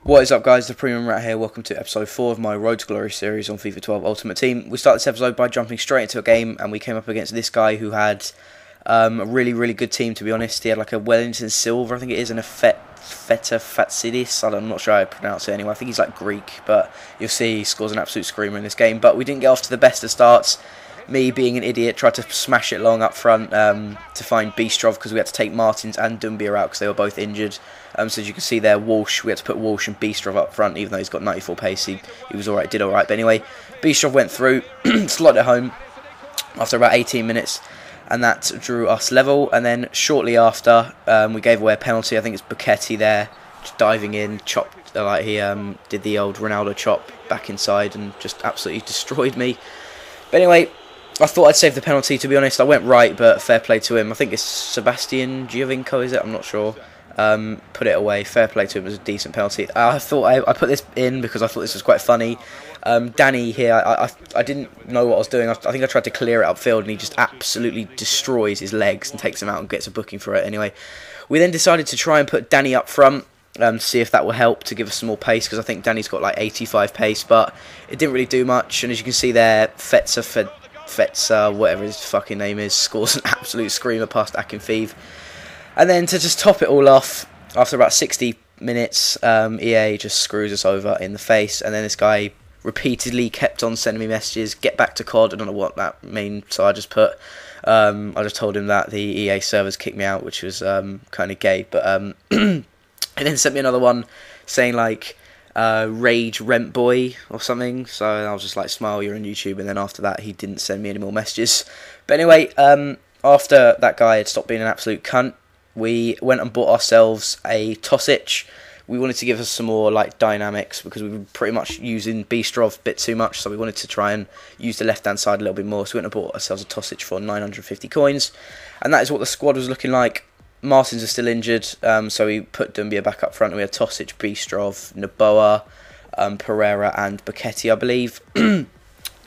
What is up, guys? ThePremiumRat here. Welcome to episode 4 of my Road to Glory series on FIFA 12 Ultimate Team. We start this episode by jumping straight into a game, and we came up against this guy who had a really good team, to be honest. He had like a Wellington Silver, I think it is, and a Feta Fatsidis. I'm not sure how I pronounce it anyway. I think he's like Greek, but you'll see he scores an absolute screamer in this game. But we didn't get off to the best of starts. Me, being an idiot, tried to smash it long up front to find Bistrov because we had to take Martins and Doumbia out because they were both injured. So as you can see there, Walsh, we had to put Walsh and Bistrov up front, even though he's got 94 pace. He was alright, did alright. But anyway, Bistrov went through, slotted it home after about 18 minutes, and that drew us level. And then shortly after, we gave away a penalty. I think it's Buchetti there, just diving in, chopped, like he did the old Ronaldo chop back inside and just absolutely destroyed me. But anyway, I thought I'd save the penalty, to be honest. I went right, but fair play to him. I think it's Sebastian Giovinco, is it? I'm not sure. Put it away. Fair play to him. It was a decent penalty. I thought I put this in because I thought this was quite funny. Danny here, I didn't know what I was doing. I think I tried to clear it upfield, and he just absolutely destroys his legs and takes him out and gets a booking for it. Anyway, we then decided to try and put Danny up front. To see if that will help to give us some more pace, because I think Danny's got like 85 pace, but it didn't really do much. And as you can see there, Fetzer, whatever his fucking name is, scores an absolute screamer past Akinfeev. And then to just top it all off, after about 60 minutes, EA just screws us over in the face. And then this guy repeatedly kept on sending me messages, get back to COD. I don't know what that means, so I just put, I just told him that the EA servers kicked me out, which was kind of gay. But and then sent me another one saying like, Rage Rent Boy or something. So I was just like, smile, you're on YouTube. And then after that, he didn't send me any more messages. But anyway, after that guy had stopped being an absolute cunt, we went and bought ourselves a Tosic. We wanted to give us some more like dynamics because we were pretty much using Bistrov a bit too much, so we wanted to try and use the left-hand side a little bit more. So we went and bought ourselves a Tosic for 950 coins, and that is what the squad was looking like. Martins are still injured, so we put Doumbia back up front, and we had Tosic, Bistrov, Noboa, Pereira and Buchetti, I believe.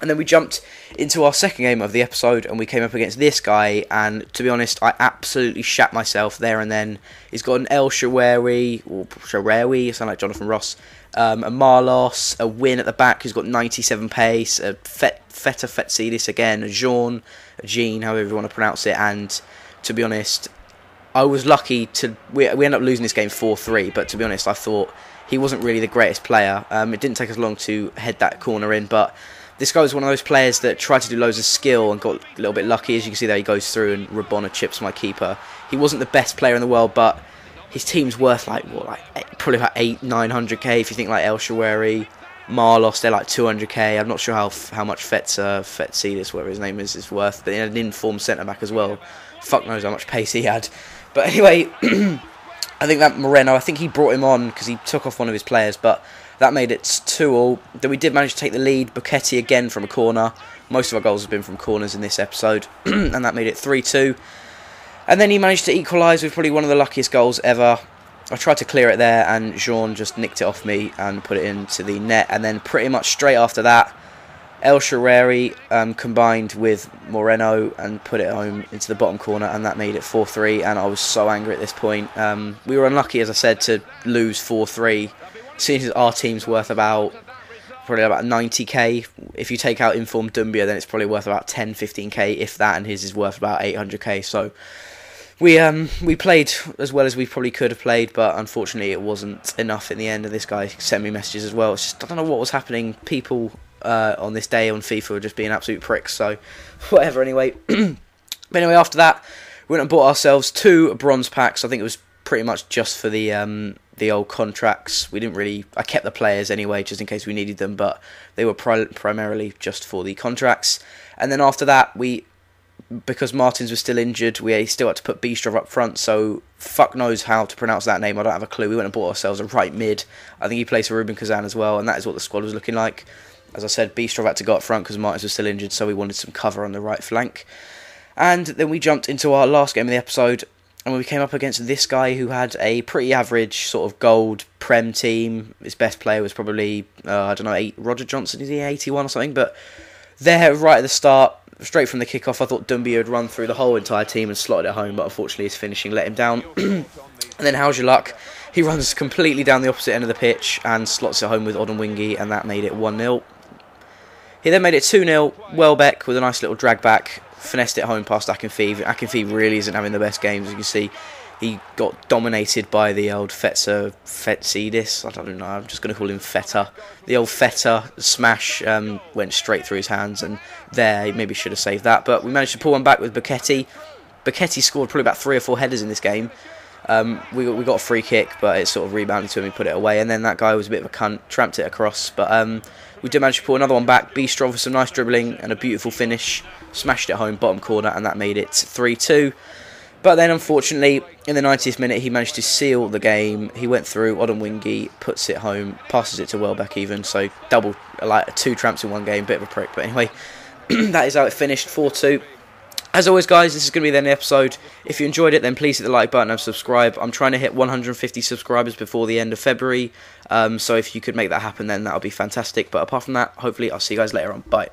And then we jumped into our second game of the episode, and we came up against this guy, and to be honest, I absolutely shat myself there and then. He's got an El Shaarawy, or Shaarawy, I sound like Jonathan Ross, a Marlos, a Win at the back who's got 97 pace, a Feta Fatsidis again, a Jean, however you want to pronounce it, and to be honest, I was lucky to... We ended up losing this game 4-3, but to be honest, I thought he wasn't really the greatest player. It didn't take us long to head that corner in, but this guy was one of those players that tried to do loads of skill and got a little bit lucky. As you can see there, he goes through and Rabona chips my keeper. He wasn't the best player in the world, but his team's worth like, what, like probably like 900k if you think like El Shaarawy, Marlos, they're like 200k. I'm not sure how much Fatsidis, whatever his name is worth, but he had an informed centre-back as well. Fuck knows how much pace he had. But anyway, I think that Moreno, I think he brought him on because he took off one of his players, but that made it 2-2. Then we did manage to take the lead. Buchetti again from a corner. Most of our goals have been from corners in this episode, and that made it 3-2. And then he managed to equalise with probably one of the luckiest goals ever. I tried to clear it there, and Jean just nicked it off me and put it into the net. And then pretty much straight after that, El Shaarawy combined with Moreno and put it home into the bottom corner, and that made it 4-3. And I was so angry at this point. We were unlucky, as I said, to lose 4-3. Seeing as our team's worth probably about 90k. If you take out informed Doumbia, then it's probably worth about 10-15k, if that, and his is worth about 800k. So we played as well as we probably could have played, but unfortunately it wasn't enough in the end. And this guy sent me messages as well. It's just, I don't know what was happening. People on this day on FIFA were just being absolute pricks. So whatever. Anyway, but anyway, after that we went and bought ourselves 2 bronze packs. I think it was pretty much just for the old contracts. We didn't really... I kept the players anyway, just in case we needed them, but they were primarily just for the contracts. And then after that, because Martins was still injured, we still had to put Bistrov up front, so fuck knows how to pronounce that name. I don't have a clue. We went and bought ourselves a right mid. I think he plays for Ruben Kazan as well, and that is what the squad was looking like. As I said, Bistrov had to go up front because Martins was still injured, so we wanted some cover on the right flank. And then we jumped into our last game of the episode, and we came up against this guy who had a pretty average sort of gold Prem team. His best player was probably, I don't know, Roger Johnson, is he 81 or something? But there, right at the start, straight from the kickoff, I thought Doumbia had run through the whole entire team and slotted it home, but unfortunately his finishing let him down. And then how's your luck? He runs completely down the opposite end of the pitch and slots it home with Odemwingie, and that made it 1-0. He then made it 2-0. Welbeck with a nice little drag back, finessed it home past Akinfeev. Akinfeev really isn't having the best games. As you can see, he got dominated by the old Fetsidis. I don't know, I'm just going to call him Feta. The old Feta smash went straight through his hands, and there, he maybe should have saved that. But we managed to pull one back with Buketti. Buketti scored probably about 3 or 4 headers in this game. We got a free kick, but it sort of rebounded to him, he put it away, and then that guy was a bit of a cunt, tramped it across. But we did manage to pull another one back. Bistro with some nice dribbling and a beautiful finish, smashed it home, bottom corner, and that made it 3-2. But then, unfortunately, in the 90th minute, he managed to seal the game. He went through, Odemwingie puts it home, passes it to Welbeck even, so double, like 2 tramps in one game, bit of a prick. But anyway, that is how it finished, 4-2. As always, guys, this is going to be the end of the episode. If you enjoyed it, then please hit the like button and subscribe. I'm trying to hit 150 subscribers before the end of February, so if you could make that happen, then that would be fantastic. But apart from that, hopefully I'll see you guys later on. Bye.